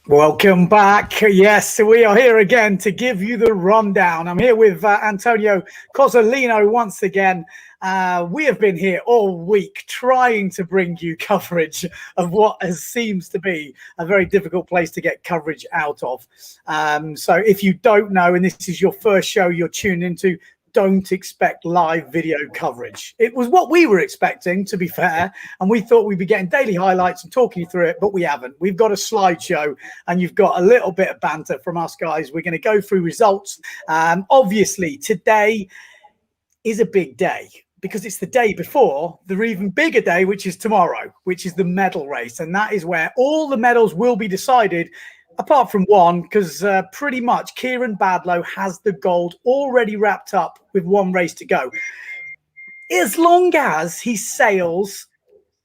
Welcome back. Yes, we are here again to give you the rundown. I'm here with Antonio Cozzolino once again. We have been here all week trying to bring you coverage of what seems to be a very difficult place to get coverage out of. So if you don't know, and this is your first show you're tuned into, don't expect live video coverage. It was what we were expecting, to be fair, and we thought we'd be getting daily highlights and talking you through it, but we haven't. We've got a slideshow, and you've got a little bit of banter from us guys. We're going to go through results. Obviously, today is a big day because it's the day before the even bigger day, which is tomorrow, which is the medal race, and that is where all the medals will be decided, apart from one, because pretty much Kieran Badlow has the gold already wrapped up with one race to go. As long as he sails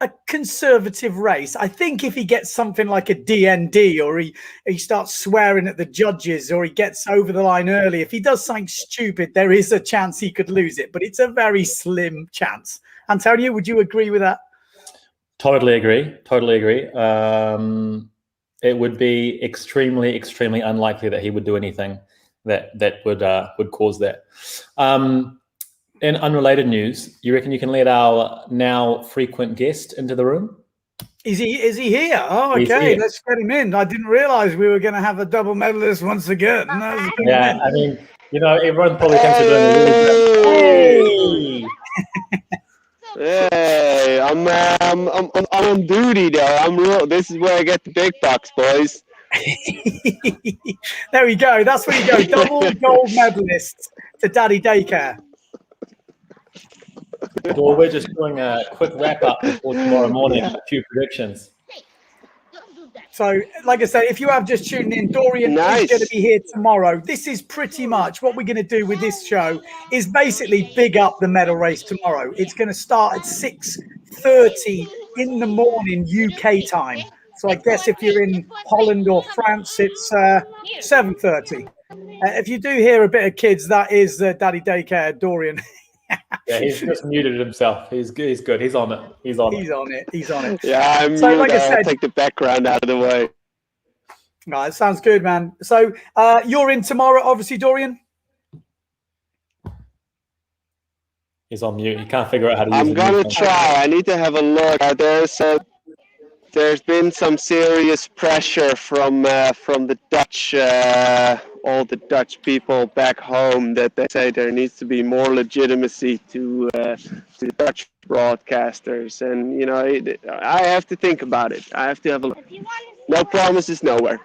a conservative race, I think if he gets something like a DND, or he starts swearing at the judges, or he gets over the line early, if he does something stupid, there is a chance he could lose it, but it's a very slim chance. Antonio, would you agree with that? Totally agree. Totally agree. It would be extremely, extremely unlikely that he would do anything that would cause that. In unrelated news, you reckon you can let our now frequent guest into the room? Is he here? Oh, okay. Let's get him in. I didn't realize we were going to have a double medalist once again. Yeah, I mean, everyone probably thinks we're doing a really good. Hey, I'm on duty though. I'm real. This is where I get the big bucks, boys. There we go. That's where you go. Double gold medalist to Daddy Daycare. Well, we're just doing a quick wrap up before tomorrow morning. A few predictions. So, like I said, if you have just tuned in, Dorian is going to be here tomorrow. This is pretty much what we're going to do with this show, is basically big up the medal race tomorrow. It's going to start at 6:30 in the morning UK time. So I guess if you're in Holland or France, it's 7:30. If you do hear a bit of kids, that is Daddy Daycare, Dorian. Yeah, he's just muted himself. He's good. He's on it. He's on it. Yeah, I'm so like I said, I'll take the background out of the way. No, it sounds good, man. So you're in tomorrow, obviously, Dorian? He's on mute. He can't figure out how to use it. I'm going to try. I need to have a look. There's been some serious pressure from the Dutch, all the Dutch people back home, that they say there needs to be more legitimacy to the Dutch broadcasters, and I have to think about it. I have to have a look. No promises, nowhere.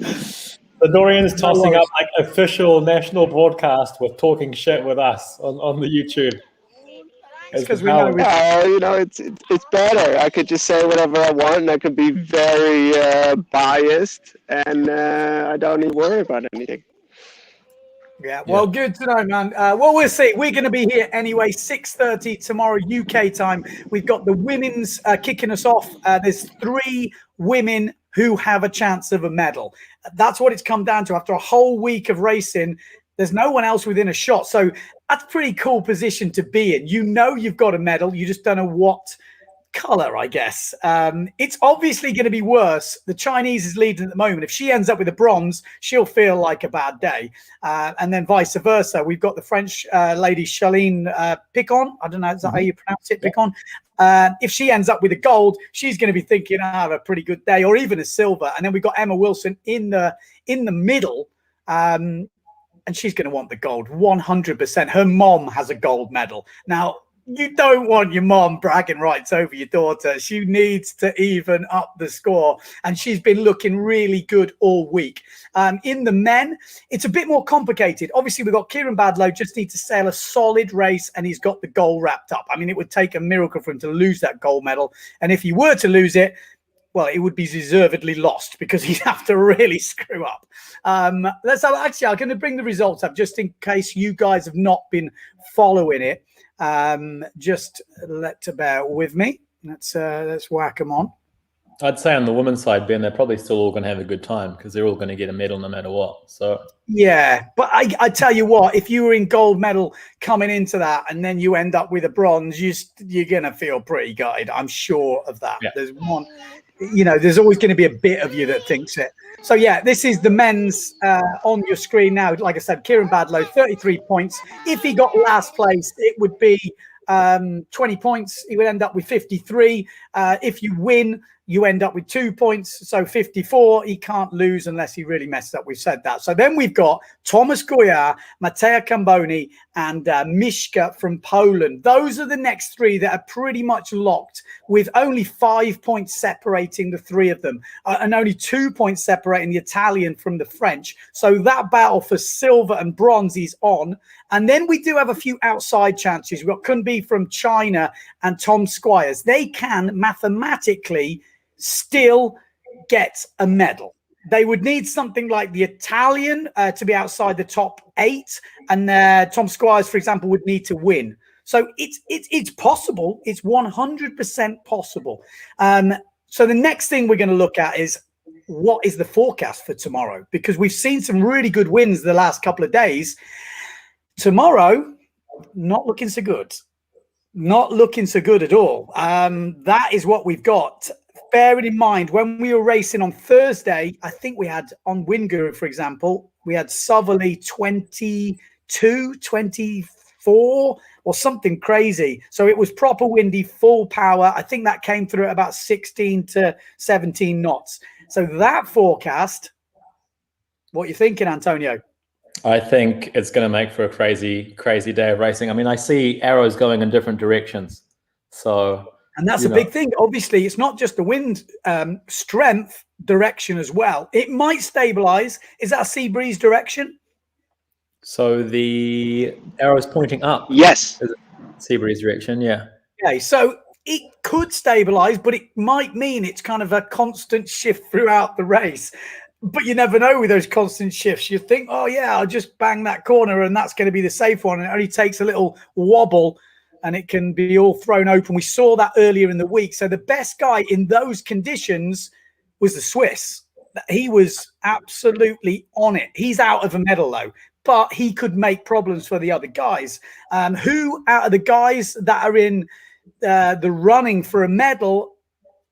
So Dorian is tossing up like official national broadcast with talking shit with us on the YouTube. It's because we know. It's better. I could just say whatever I want, and I could be very biased, and I don't need to worry about anything. Yeah, well, good to know, man. Well, we'll see. We're going to be here anyway, 6:30 tomorrow UK time. We've got the women's kicking us off. There's 3 women who have a chance of a medal. That's what it's come down to. After a whole week of racing, there's no one else within a shot. So that's a pretty cool position to be in. You've got a medal. You just don't know what color, I guess. It's obviously going to be worse. The Chinese is leading at the moment. If she ends up with a bronze, she'll feel like a bad day. And then vice versa. We've got the French lady, Charlene Picon. I don't know, is that how you pronounce it, Picon? If she ends up with a gold, she's going to be thinking, I have a pretty good day, or even a silver. And then we've got Emma Wilson in the middle. And she's going to want the gold, 100%. Her mom has a gold medal. Now, you don't want your mom bragging rights over your daughter. She needs to even up the score. And she's been looking really good all week. In the men, it's a bit more complicated. Obviously, we've got Kieran Badlow, just need to sail a solid race, and he's got the goal wrapped up. I mean, it would take a miracle for him to lose that gold medal. And if he were to lose it, well, it would be deservedly lost, because he'd have to really screw up. Let's have, actually, I'm going to bring the results up just in case you guys have not been following it. Just bear with me. Let's whack them on. I'd say on the women's side, Ben, they're probably still all going to have a good time because they're all going to get a medal no matter what. So yeah, but I tell you what, if you were in gold medal coming into that and then you end up with a bronze, you're going to feel pretty gutted. I'm sure of that. Yeah. There's one, there's always going to be a bit of you that thinks it. So, yeah, this is the men's on your screen now. Like I said, Kieran Badlow, 33 points. If he got last place, it would be 20 points. He would end up with 53. If you win, you end up with 2 points, so 54. He can't lose unless he really messes up. We've said that. So then we've got Thomas Goyard, Matej Kamboni, and Mishka from Poland. Those are the next three that are pretty much locked, with only 5 points separating the three of them, and only 2 points separating the Italian from the French. So that battle for silver and bronze is on. And then we do have a few outside chances. We've got Kunbi from China and Tom Squires. They can mathematically still get a medal. They would need something like the Italian to be outside the top 8, and Tom Squires, for example, would need to win. So it's possible. It's 100% possible. So the next thing we're going to look at is, what is the forecast for tomorrow? Because we've seen some really good wins the last couple of days. Tomorrow, not looking so good. Not looking so good at all. That is what we've got. Bearing in mind, when we were racing on Thursday, I think we had on Winguru, for example, we had southerly 22, 24 or something crazy. So it was proper windy, full power. I think that came through at about 16 to 17 knots. So that forecast, what are you thinking, Antonio? I think it's going to make for a crazy, crazy day of racing. I mean, I see arrows going in different directions. So, and that's a big thing. Obviously, it's not just the wind strength direction as well. It might stabilize. Is that a sea breeze direction? So the arrow is pointing up. Yes. Sea breeze direction, yeah. Okay, so it could stabilize, but it might mean it's kind of a constant shift throughout the race. But you never know with those constant shifts. You think, oh, yeah, I'll just bang that corner and that's going to be the safe one. And it only takes a little wobble and it can be all thrown open. We saw that earlier in the week. So the best guy in those conditions was the Swiss. He was absolutely on it. He's out of a medal, though, but he could make problems for the other guys. Who out of the guys that are in the running for a medal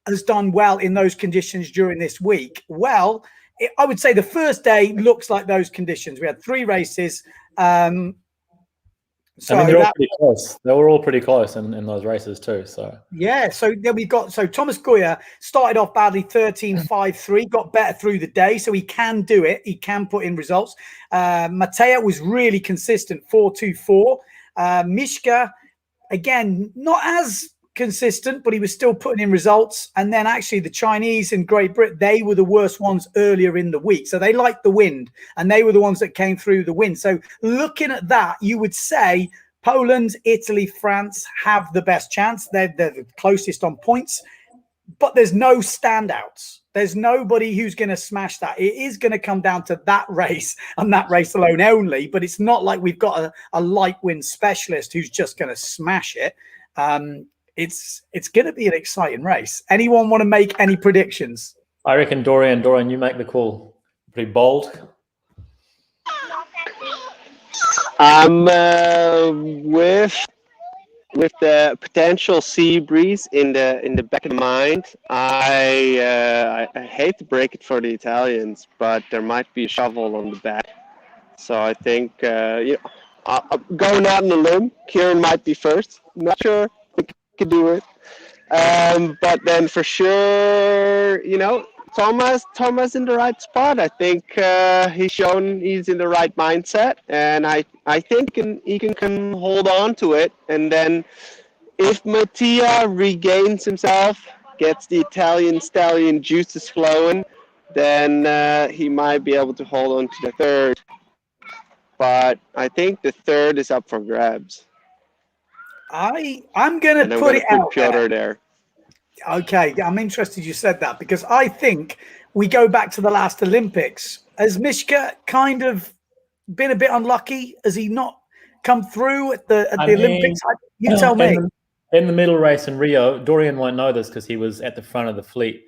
has done well in those conditions during this week? Well, I would say the first day looks like those conditions. We had 3 races. So I mean, they're all pretty close. They were all pretty close in those races too. So yeah. So then we got Thomas Goyard started off badly, 13.53, got better through the day, so he can do it. He can put in results. Matej was really consistent, 4.24. Mishka, again, not as consistent, but he was still putting in results. And then actually the Chinese and Great Britain, they were the worst ones earlier in the week. So they liked the wind and they were the ones that came through the wind. So looking at that, you would say Poland, Italy, France have the best chance. They're the closest on points, but there's no standouts. There's nobody who's going to smash that. It is going to come down to that race and that race alone only, but it's not like we've got a light wind specialist who's just going to smash it. It's going to be an exciting race. Anyone want to make any predictions? I reckon Dorian, you make the call. Pretty bold. With the potential sea breeze in the back of the mind, I hate to break it for the Italians, but there might be a shovel on the back. So I think I'm going out on a limb. Kieran might be first. I'm not sure. Could do it, but then for sure, Thomas in the right spot. I think he's shown he's in the right mindset, and I think he can hold on to it. And then if Mattia regains himself, gets the Italian stallion juices flowing, then he might be able to hold on to the third. But I think the third is up for grabs. I'm going to put it out there. Okay, I'm interested you said that, because I think we go back to the last Olympics. Has Mishka kind of been a bit unlucky? Has he not come through at the Olympics? You tell me. In the middle race in Rio, Dorian won't know this because he was at the front of the fleet.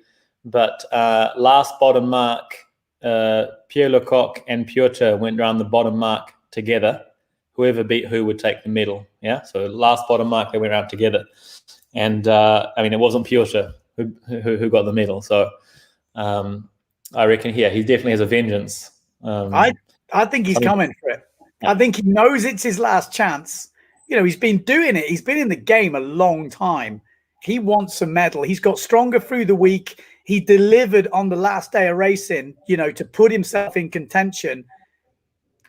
but last bottom mark, Pierre Lecoq and Piotr went around the bottom mark together. Whoever beat who would take the medal. Yeah, so last bottom mark, they went around together. And I mean, it wasn't Piotr who got the medal. So I reckon he definitely has a vengeance. I think he's coming for it. I think he knows it's his last chance. You know, he's been doing it. He's been in the game a long time. He wants a medal. He's got stronger through the week. He delivered on the last day of racing, you know, to put himself in contention.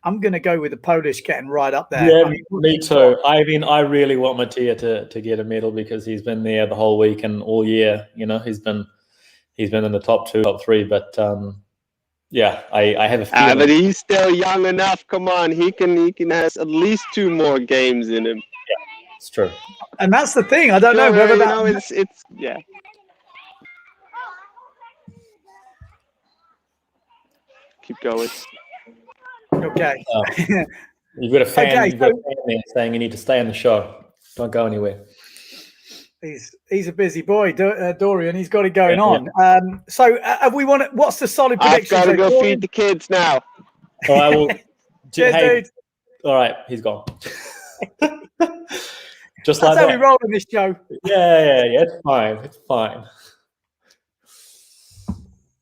I'm going to go with the Polish getting right up there. Yeah, me too. I mean, I really want Mattia to get a medal because he's been there the whole week and all year. You know, he's been in the top 2, top 3. But yeah, I have a feeling. But he's still young enough. Come on, he can has at least 2 more games in him. Yeah, it's true. And that's the thing. I don't know whether that. It's yeah. Keep going. Okay. You've got a fan, there saying you need to stay on the show. Don't go anywhere. He's a busy boy, Dorian. He's got it going on. So what's the solid prediction? I've got to go feed the kids now. Oh, I will. Cheers, dude. All right, he's gone. Just That's like how that. we roll on this show. Yeah. It's fine.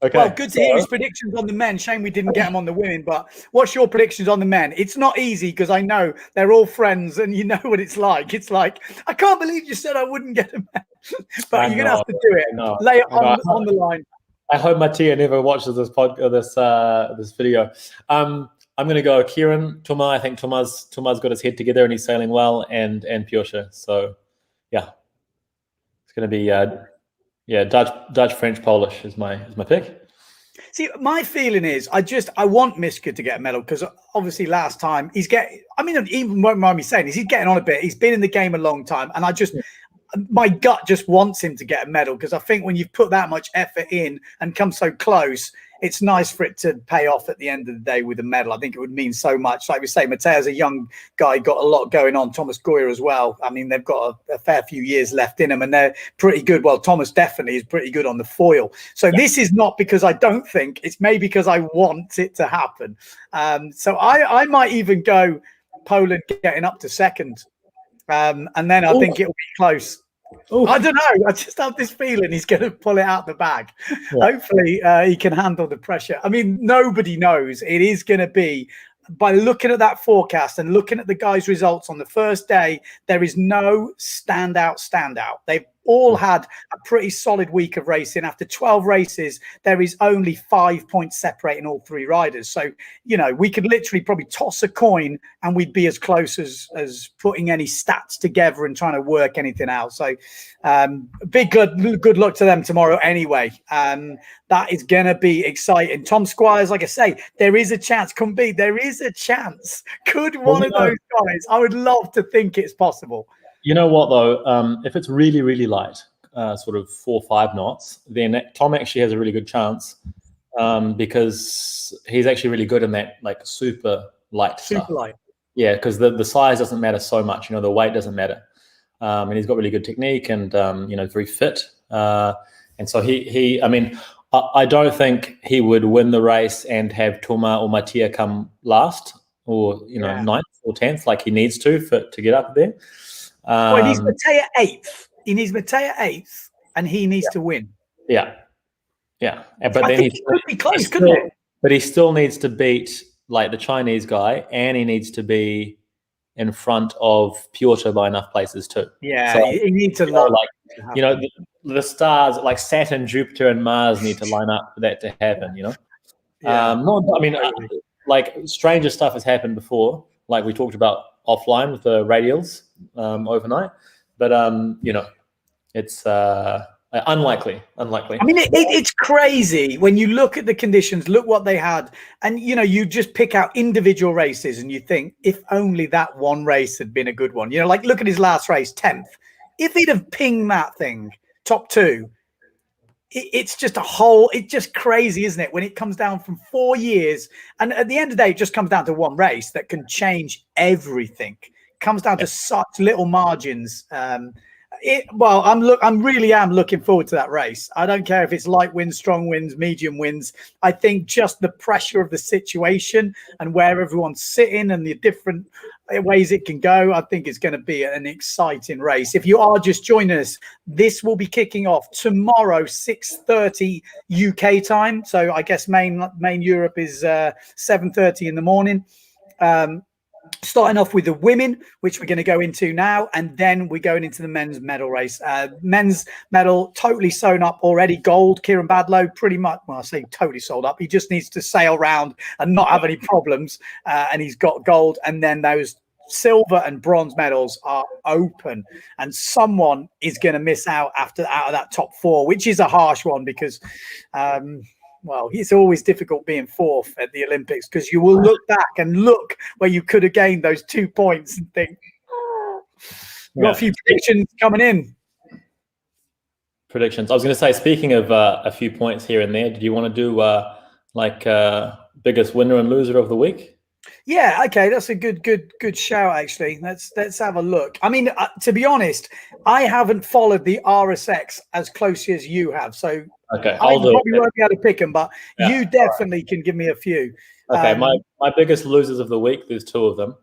Okay. Well, good to hear his predictions on the men. Shame we didn't get him on the women. But what's your predictions on the men? It's not easy because I know they're all friends, and you know what it's like. It's like, I can't believe you said I wouldn't get him, but you're gonna have to do it. Lay it on the line. I hope Mattia never watches this this video. I'm going to go Kieran, Toma. I think Toma's got his head together and he's sailing well, and Piotr. So yeah, it's going to be Dutch, French, Polish is my pick. See, my feeling is I want Miska to get a medal because obviously last time he's getting. I mean, even won't mind me saying this, he's getting on a bit. He's been in the game a long time, and my gut just wants him to get a medal because I think when you've put that much effort in and come so close, it's nice for it to pay off at the end of the day with a medal. I think it would mean so much. Like we say, Mattea's a young guy, got a lot going on. Thomas Goyer as well. I mean, they've got a fair few years left in them and they're pretty good. Well, Thomas definitely is pretty good on the foil. So this is not because I don't think, it's maybe because I want it to happen. So I might even go Poland getting up to second. And then I think it'll be close. I don't know. I just have this feeling he's going to pull it out the bag. Yeah. Hopefully, he can handle the pressure. I mean, nobody knows. It is going to be, by looking at that forecast and looking at the guys' results on the first day, there is no standout. They've all had a pretty solid week of racing. After 12 races, there is only 5 points separating all 3 riders. So, you know, we could literally probably toss a coin and we'd be as close as putting any stats together and trying to work anything out. So big good luck to them tomorrow anyway. That is going to be exciting. Tom Squires, like I say, there is a chance. There is a chance. Could one of those guys, I would love to think it's possible. You know what, though? If it's really, really light, sort of 4 or 5 knots, then Tom actually has a really good chance because he's actually really good in that, like, super light stuff. Super light. Yeah, because the size doesn't matter so much. You know, the weight doesn't matter. And he's got really good technique and, you know, very fit. And so I mean, I don't think he would win the race and have Toma or Mattia come last or, you know, 9th or 10th like he needs to get up there. Well, he needs Mattia 8th. He needs Mattia 8th, and he needs to win. Yeah. But so then he could be close, couldn't it? But he still needs to beat like the Chinese guy, and he needs to be in front of Piotr by enough places too. Yeah, so, he needs to the stars like Saturn, Jupiter, and Mars need to line up for that to happen. You know. Yeah. Like stranger stuff has happened before, like we talked about offline with the radials overnight, but you know, it's unlikely. I mean, it's crazy when you look at the conditions, look what they had, and you know, you just pick out individual races and you think, if only that one race had been a good one. You know, like look at his last race, 10th. If he'd have pinged that thing top 2, it's just crazy, isn't it? When it comes down from 4 years, and at the end of the day, it just comes down to one race that can change everything. Comes down to such little margins. Well, I'm really looking forward to that race. I don't care if it's light winds, strong winds, medium winds. I think just the pressure of the situation and where everyone's sitting and the different ways it can go, I think it's going to be an exciting race. If you are just joining us, this will be kicking off tomorrow, 6:30 UK time. So I guess main Europe is 7:30 in the morning. Starting off with the women, which we're going to go into now, and then we're going into the men's medal race. Men's medal totally sewn up already. Gold, Kieran Badlow, pretty much. Well, I say totally sold up. He just needs to sail around and not have any problems, and he's got gold. And then those silver and bronze medals are open, and someone is going to miss out out of that top four, which is a harsh one because. Well, it's always difficult being fourth at the Olympics because you will look back and look where you could have gained those 2 points and think, we've got a few predictions coming in. Predictions. I was going to say, speaking of a few points here and there, did you want to do biggest winner and loser of the week? Yeah, okay, that's a good shout. Actually, let's have a look. I mean, to be honest, I haven't followed the RSX as closely as you have, so okay, I probably won't be able to pick them, but you definitely can give me a few. Okay, my biggest losers of the week. There's two of them.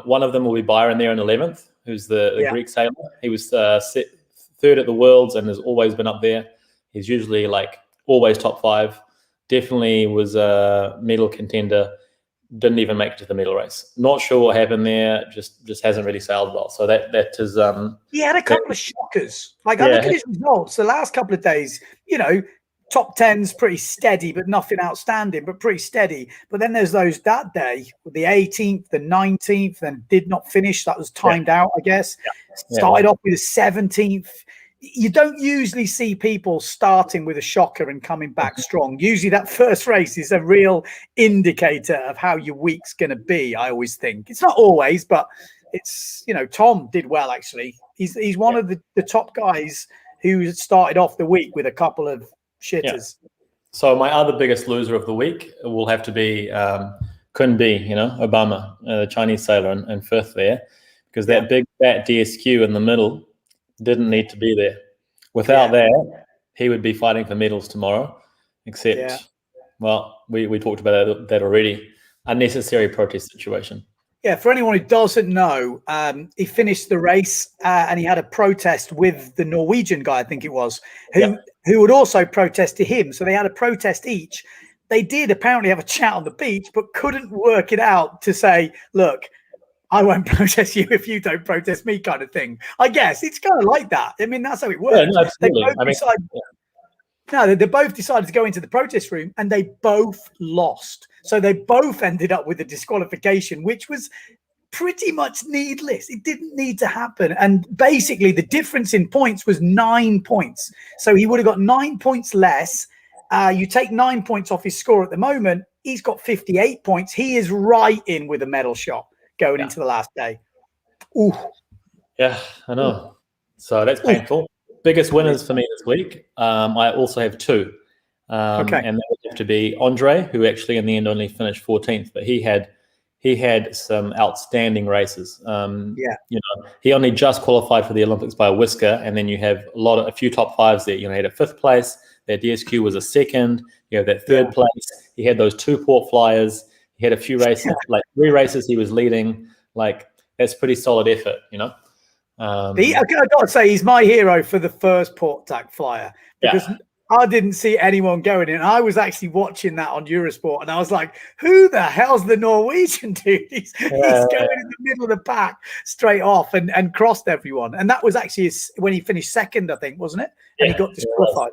One of them will be Byron there in 11th, who's the Greek sailor. He was third at the Worlds and has always been up there. He's usually always top 5. Definitely was a medal contender. Didn't even make it to the medal race. Not sure what happened there. Just hasn't really sailed well. So that is. He had a couple of shockers. I look at his results. The last couple of days, top 10's pretty steady, but nothing outstanding, but pretty steady. But then there's those that day, the 18th, the 19th, and did not finish. That was timed out, I guess. Started off with the 17th. You don't usually see people starting with a shocker and coming back strong. Usually that first race is a real indicator of how your week's going to be, I always think. It's not always, but it's, Tom did well, actually. He's one of the top guys who started off the week with a couple of shitters. Yeah. So my other biggest loser of the week will have to be Kunbi, Obama, the Chinese sailor in fifth there, because that big fat DSQ in the middle didn't need to be there. Without that, he would be fighting for medals tomorrow. Except, well, we talked about that already. Unnecessary protest situation. Yeah, for anyone who doesn't know, he finished the race and he had a protest with the Norwegian guy, I think it was, who would also protest to him. So they had a protest each. They did apparently have a chat on the beach, but couldn't work it out to say, look, I won't protest you if you don't protest me, kind of thing. I guess it's kind of like that. I mean, that's how it works. Yeah, no, absolutely. They both decided to go into the protest room and they both lost. So they both ended up with a disqualification, which was pretty much needless. It didn't need to happen. And basically the difference in points was 9 points. So he would have got 9 points less. You take 9 points off his score at the moment. He's got 58 points. He is right in with a medal shot going into the last day. Ooh. Yeah, I know. So that's painful. Biggest winners for me this week. I also have two. And that would have to be Andre, who actually in the end only finished 14th, but he had some outstanding races. He only just qualified for the Olympics by a whisker, and then you have a few top fives there. He had a 5th place. That DSQ was a 2nd. You have that 3rd place. He had those 2 port flyers. He had a few races, 3 races he was leading. That's pretty solid effort, I got to say, he's my hero for the first port tack flyer because I didn't see anyone going in. I was actually watching that on Eurosport, and I was like, who the hell's the Norwegian dude? He's going in the middle of the pack straight off and crossed everyone. And that was actually when he finished 2nd, I think, wasn't it? And he got disqualified.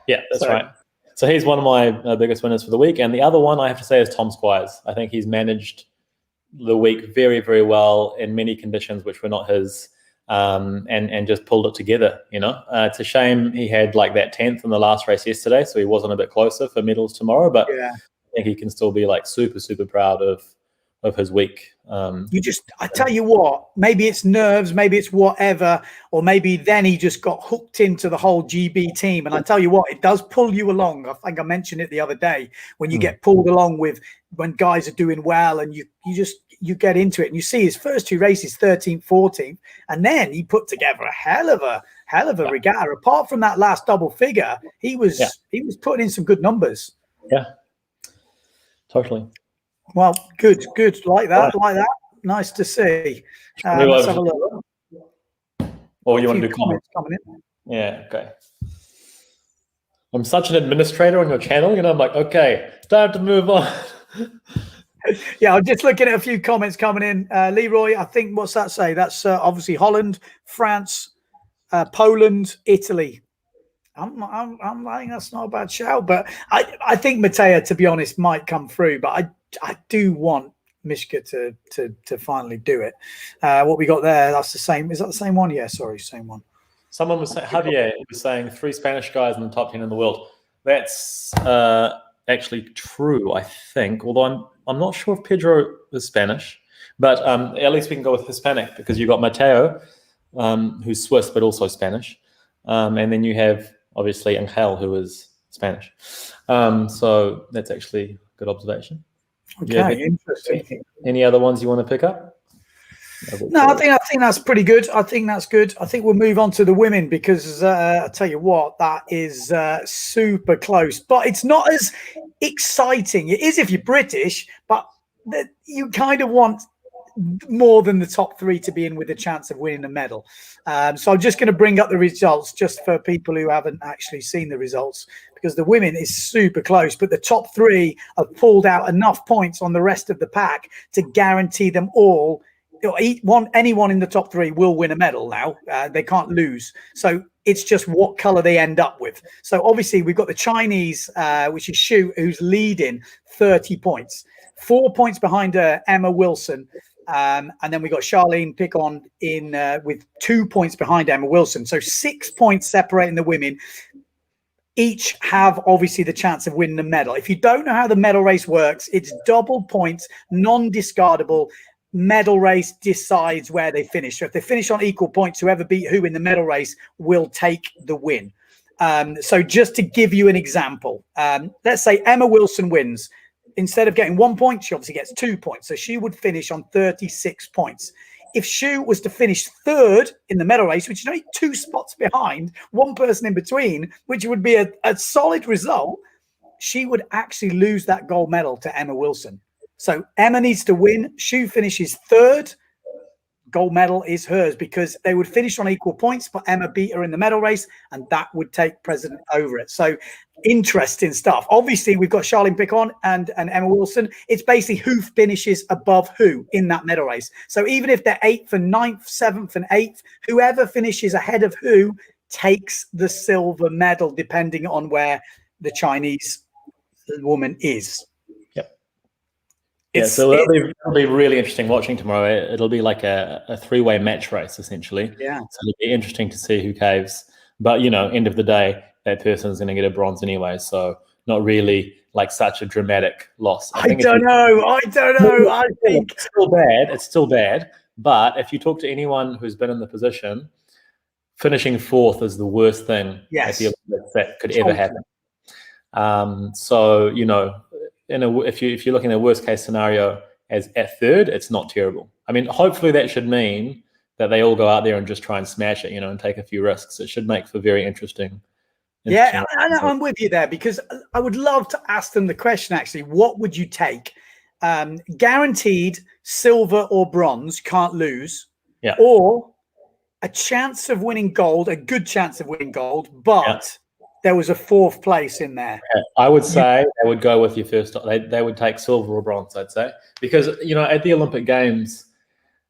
Yeah, that's right. So he's one of my biggest winners for the week. And the other one I have to say is Tom Squires. I think he's managed the week very, very well in many conditions which were not his, and just pulled it together, It's a shame he had that 10th in the last race yesterday, so he wasn't a bit closer for medals tomorrow, but I think he can still be super, super proud of his week. I tell you what, maybe it's nerves, maybe it's whatever, or maybe then he just got hooked into the whole GB team. And I tell you what, it does pull you along. I think I mentioned it the other day when you get pulled along with when guys are doing well, and you get into it and you see his first two races, 13th, 14th, and then he put together a hell of a regatta. Apart from that last double figure, he was putting in some good numbers. Yeah, totally. Well, good, like that. Nice to see. Let's have a look. Or you want to do comments coming in? Yeah, okay. I'm such an administrator on your channel, I'm like, okay, time to move on. Yeah, I'm just looking at a few comments coming in. Leroy, I think, what's that say? That's obviously Holland, France, Poland, Italy. I'm like, that's not a bad shout, but I think Matteo, to be honest, might come through, but I do want Mishka to finally do it. What we got there, that's the same. Is that the same one? Yeah, sorry, same one. Someone was saying, Javier was saying 3 Spanish guys in the top 10 in the world. That's actually true, I think. Although I'm not sure if Pedro is Spanish, but at least we can go with Hispanic because you got Matteo, who's Swiss but also Spanish, and then you have obviously Angel, who is Spanish. So that's actually a good observation. Okay, interesting. Any other ones you want to pick up? No, I think that's pretty good. I think that's good. I think we'll move on to the women because I tell you what, that is super close, but it's not as exciting. It is if you're British, but you kind of want more than the top 3 to be in with a chance of winning a medal. So I'm just going to bring up the results just for people who haven't actually seen the results, because the women is super close, but the top 3 have pulled out enough points on the rest of the pack to guarantee them all. Anyone in the top 3 will win a medal now. They can't lose. So it's just what color they end up with. So obviously we've got the Chinese, which is Xu, who's leading 30 points, 4 points behind Emma Wilson. And then we got Charlene Picon in with 2 points behind Emma Wilson. So 6 points separating the women. Each have obviously the chance of winning a medal. If you don't know how the medal race works, it's double points, non-discardable. Medal race decides where they finish. So if they finish on equal points, whoever beat who in the medal race will take the win. So just to give you an example, let's say Emma Wilson wins. Instead of getting 1 point, she obviously gets 2 points. So she would finish on 36 points. If Xu was to finish 3rd in the medal race, which is only 2 spots behind, 1 person in between, which would be a solid result, she would actually lose that gold medal to Emma Wilson. So Emma needs to win. Xu finishes 3rd. Gold medal is hers because they would finish on equal points, but Emma beat her in the medal race, and that would take precedent over it. So interesting stuff. Obviously, we've got Charlene Picon and Emma Wilson. It's basically who finishes above who in that medal race. So even if they're 8th and 9th, 7th and 8th, whoever finishes ahead of who takes the silver medal, depending on where the Chinese woman is. So it'll be really interesting watching tomorrow. It'll be like a 3-way match race, essentially. Yeah. So it'll be interesting to see who caves. But, end of the day, that person is going to get a bronze anyway. So not really like such a dramatic loss. I don't know. I think it's still bad. But if you talk to anyone who's been in the position, finishing 4th is the worst thing at the Olympics that could ever happen. So, if you're looking at a worst case scenario as at 3rd, it's not terrible. I mean, hopefully that should mean that they all go out there and just try and smash it, and take a few risks. It should make for very interesting. Yeah, I'm with you there, because I would love to ask them the question, actually, what would you take? Guaranteed silver or bronze, can't lose, or a chance of winning gold, a good chance of winning gold, but there was a 4th place in there. I would say they would go with your first. They would take silver or bronze, I'd say, because at the Olympic Games,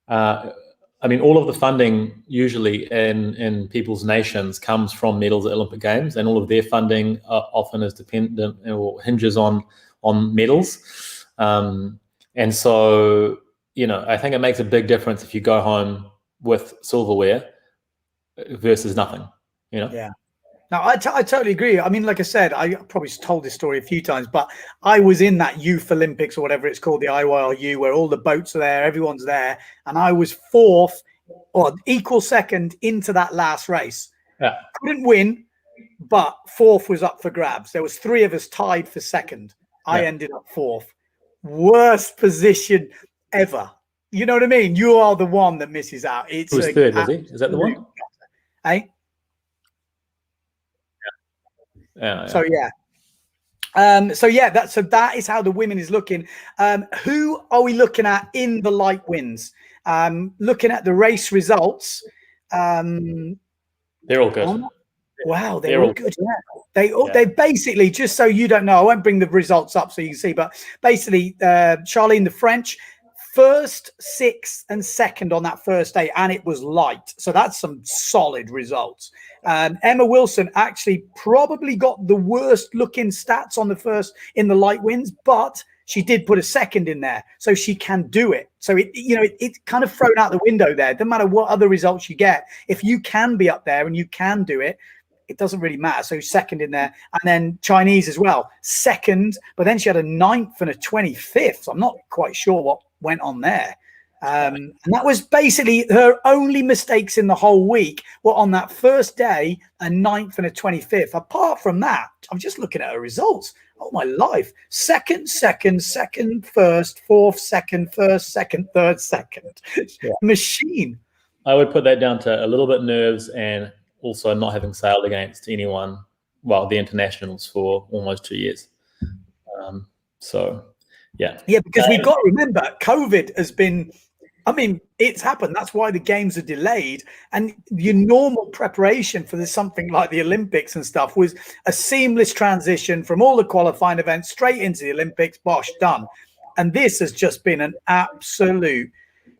all of the funding usually in people's nations comes from medals at Olympic Games, and all of their funding often is dependent or hinges on medals. And so I think it makes a big difference if you go home with silverware versus nothing. Yeah. Now, I totally agree. I mean, like I said, I probably told this story a few times, but I was in that Youth Olympics or whatever it's called, the IYRU, where all the boats are there, everyone's there. And I was 4th or equal 2nd into that last race. Yeah. Couldn't win, but 4th was up for grabs. There was 3 of us tied for 2nd. I ended up 4th. Worst position ever. You know what I mean? You are the one that misses out. It's Who was third, was he? Is that the one? Hey? Yeah. So that is how the women is looking. Who are we looking at in the light winds? Looking at the race results. They're all good. Wow, they're all good. Yeah. They basically, just so you don't know, I won't bring the results up so you can see, but basically, Charlene, the French, first, sixth, and second on that first day, and it was light. So that's some solid results. Emma Wilson actually probably got the worst looking stats on the first in the light winds, but she did put a second in there, so she can do it. So it's kind of thrown out the window there. Doesn't matter what other results you get. If you can be up there and you can do it, it doesn't really matter. So second in there, and then Chinese as well, second, but then she had a 9th and a 25th. So I'm not quite sure what went on there. And that was basically her only mistakes in the whole week were on that first day, a 9th and a 25th. Apart from that, I'm just looking at her results. Oh my life. Second, first, fourth, second, first, second, third, second. Yeah. Machine. I would put that down to a little bit nerves and also not having sailed against anyone, well, the internationals for almost 2 years. Yeah, because we've got to remember, COVID has been, it's happened. That's why the games are delayed. And your normal preparation for something like the Olympics and stuff was a seamless transition from all the qualifying events straight into the Olympics, bosh, done. And this has just been an absolute,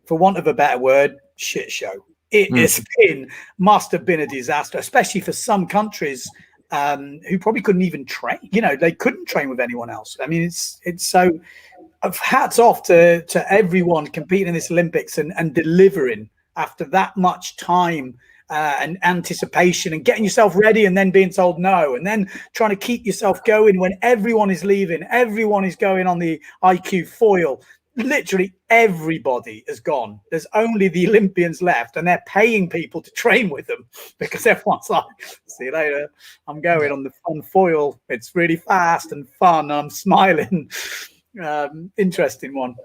for want of a better word, shit show. It must have been a disaster, especially for some countries who probably couldn't even train. They couldn't train with anyone else. It's so hats off to everyone competing in this Olympics and delivering after that much time and anticipation and getting yourself ready and then being told no, and then trying to keep yourself going when everyone is leaving, everyone is going on the IQ foil. Literally everybody has gone. There's only the Olympians left, and they're paying people to train with them because everyone's like, see you later, I'm going on the fun foil. It's really fast and fun. I'm smiling. Interesting one.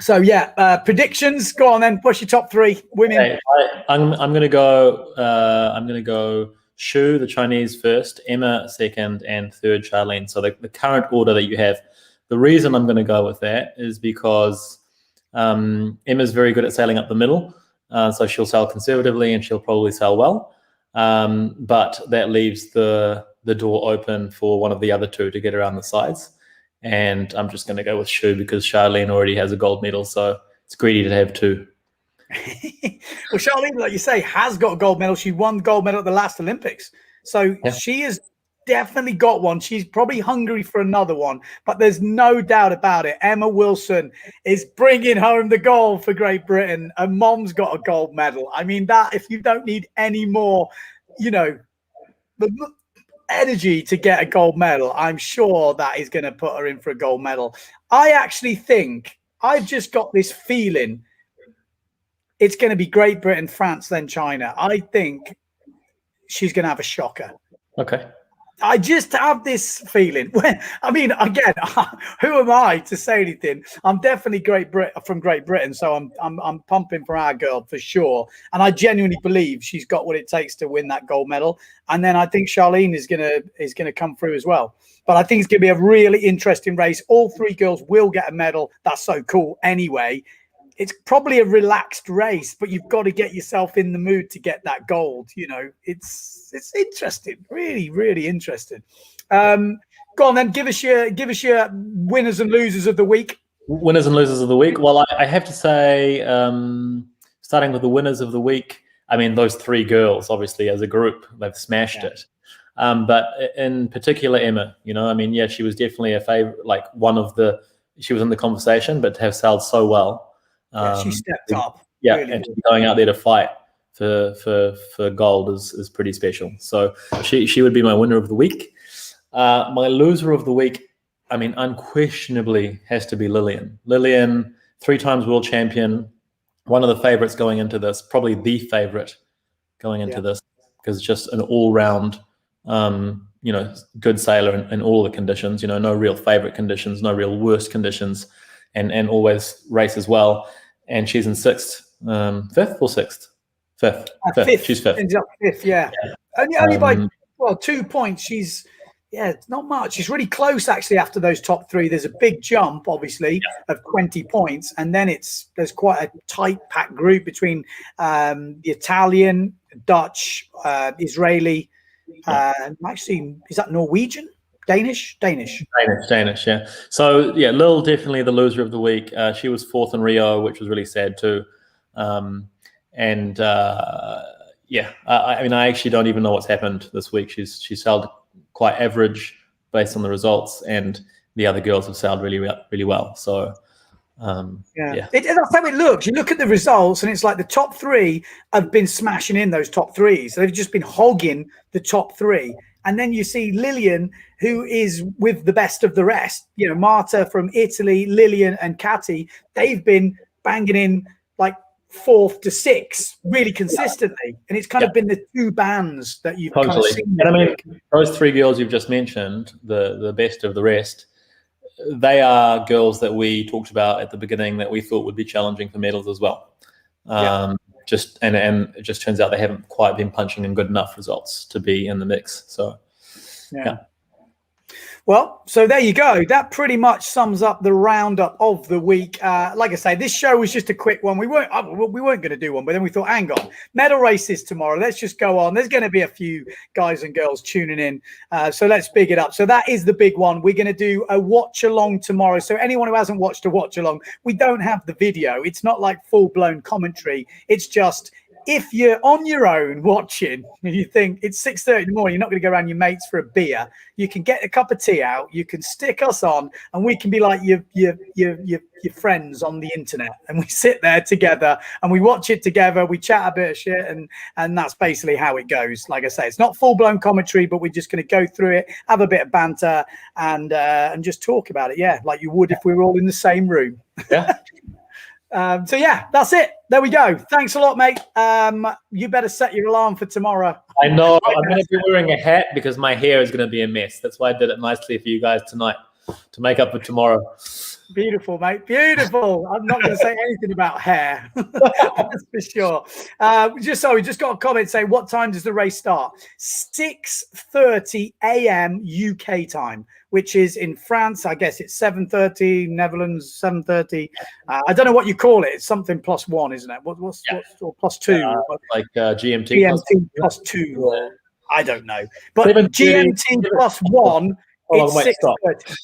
So predictions. Go on then. Push your top three women. Okay, I'm gonna go Shu, the Chinese, first, Emma second, and third Charlene. So the current order that you have. The reason I'm going to go with that is because Emma's very good at sailing up the middle, so she'll sail conservatively and she'll probably sail well. But that leaves the door open for one of the other two to get around the sides. And I'm just going to go with Shu because Charlene already has a gold medal, so it's greedy to have two. Well, Charlene, like you say, has got a gold medal. She won gold medal at the last Olympics. So she has definitely got one. She's probably hungry for another one, but there's no doubt about it. Emma Wilson is bringing home the gold for Great Britain. Her mom's got a gold medal. That, if you don't need any more, the energy to get a gold medal, I'm sure that is going to put her in for a gold medal. I actually think, I've just got this feeling it's going to be Great Britain, France, then China. I think she's going to have a shocker. Okay. I just have this feeling. Again, who am I to say anything? I'm definitely from Great Britain, so I'm pumping for our girl for sure. And I genuinely believe she's got what it takes to win that gold medal. And then I think Charlene is gonna come through as well. But I think it's gonna be a really interesting race. All three girls will get a medal. That's so cool. Anyway, it's probably a relaxed race, but you've got to get yourself in the mood to get that gold. It's interesting, really, really interesting. Go on then, give us your winners and losers of the week. Winners and losers of the week. Well, I have to say, starting with the winners of the week, those three girls, obviously as a group, they've smashed it. But in particular, Emma, she was definitely a favorite, like she was in the conversation, but to have sailed so well. She stepped up. Yeah, really. And going out there to fight for gold is pretty special. So she would be my winner of the week. My loser of the week, unquestionably has to be Lillian. Lillian, 3 times world champion, one of the favorites going into this, probably the favorite going into this, because just an all-round, good sailor in all the conditions. No real favorite conditions, no real worst conditions, and always races well. and she's in fifth or sixth? Fifth. Fifth. She's fifth. Ends up fifth, yeah. Only by 2 points. She's not much. She's really close actually after those top three. There's a big jump, obviously, of 20 points, and then there's quite a tight packed group between the Italian, Dutch, Israeli. Actually, is that Norwegian? Danish, yeah. So yeah, Lil definitely the loser of the week. She was fourth in Rio, which was really sad too. I mean, I actually don't even know what's happened this week. She's sailed quite average based on the results, and the other girls have sailed really well. So that's how it looks. You look at the results, and it's like the top three have been smashing in those top threes. They've just been hogging the top three. And then you see Lilian, who is with the best of the rest. You know, Marta from Italy, Lilian and Katy, they've been banging in like fourth to sixth really consistently. And it's kind of been the two bands that you've kind of seen. And I mean, those three girls you've just mentioned, the best of the rest, they are girls that we talked about at the beginning that we thought would be challenging for medals as well. And it just turns out they haven't quite been punching in good enough results to be in the mix. So, yeah. Well, so there you go. That pretty much sums up the roundup of the week. Like I say, this show was just a quick one. We weren't going to do one, but then we thought, hang on, medal races tomorrow. Let's just go on. There's going to be a few guys and girls tuning in, so let's big it up. So that is the big one. We're going to do a watch along tomorrow. So anyone who hasn't watched a watch along, we don't have the video. It's not like full blown commentary. It's just, if you're on your own watching and you think it's 6:30 in the morning, you're not going to go around your mates for a beer, you can get a cup of tea out, you can stick us on, and we can be like your friends on the internet, and we sit there together and we watch it together, we chat a bit of shit, and that's basically how it goes. Like I say, it's not full-blown commentary, but we're just going to go through it, have a bit of banter, and just talk about it, like you would if we were all in the same room. So yeah, that's it. There we go. Thanks a lot, mate. You better set your alarm for tomorrow. I know. I'm going to be wearing a hat because my hair is going to be a mess. That's why I did it nicely for you guys tonight to make up for tomorrow. Beautiful, mate. Beautiful. I'm not going to say anything about hair. That's for sure. We just got a comment saying, what time does the race start? 6:30 a.m. UK time, which is in France. I guess it's 7:30, Netherlands 7:30. I don't know what you call it. It's something +1, isn't it? What's or +2? Like GMT. GMT +2. I don't know. But GMT +1, it's 6:30.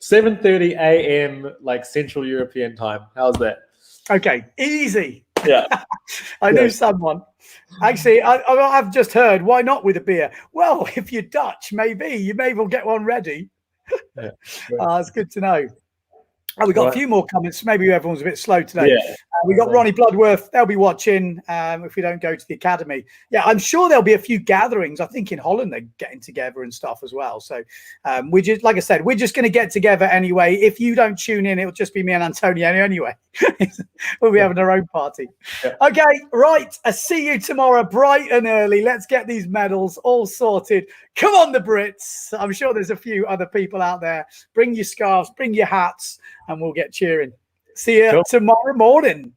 7:30 a.m. like Central European time. How's that? Okay, easy. Yeah. I knew someone. Actually, I've just heard, why not with a beer? Well, if you're Dutch, maybe. You may well get one ready. Yeah. It's good to know. We got a few more comments. Maybe everyone's a bit slow today. Yeah. We got Ronnie Bloodworth. They'll be watching if we don't go to the academy. Yeah, I'm sure there'll be a few gatherings. I think in Holland they're getting together and stuff as well. So we just, like I said, we're just going to get together anyway. If you don't tune in, it'll just be me and Antonio anyway. We'll be having our own party. Yeah. Okay, right. I'll see you tomorrow bright and early. Let's get these medals all sorted. Come on, the Brits. I'm sure there's a few other people out there. Bring your scarves, bring your hats, and we'll get cheering. See you tomorrow morning.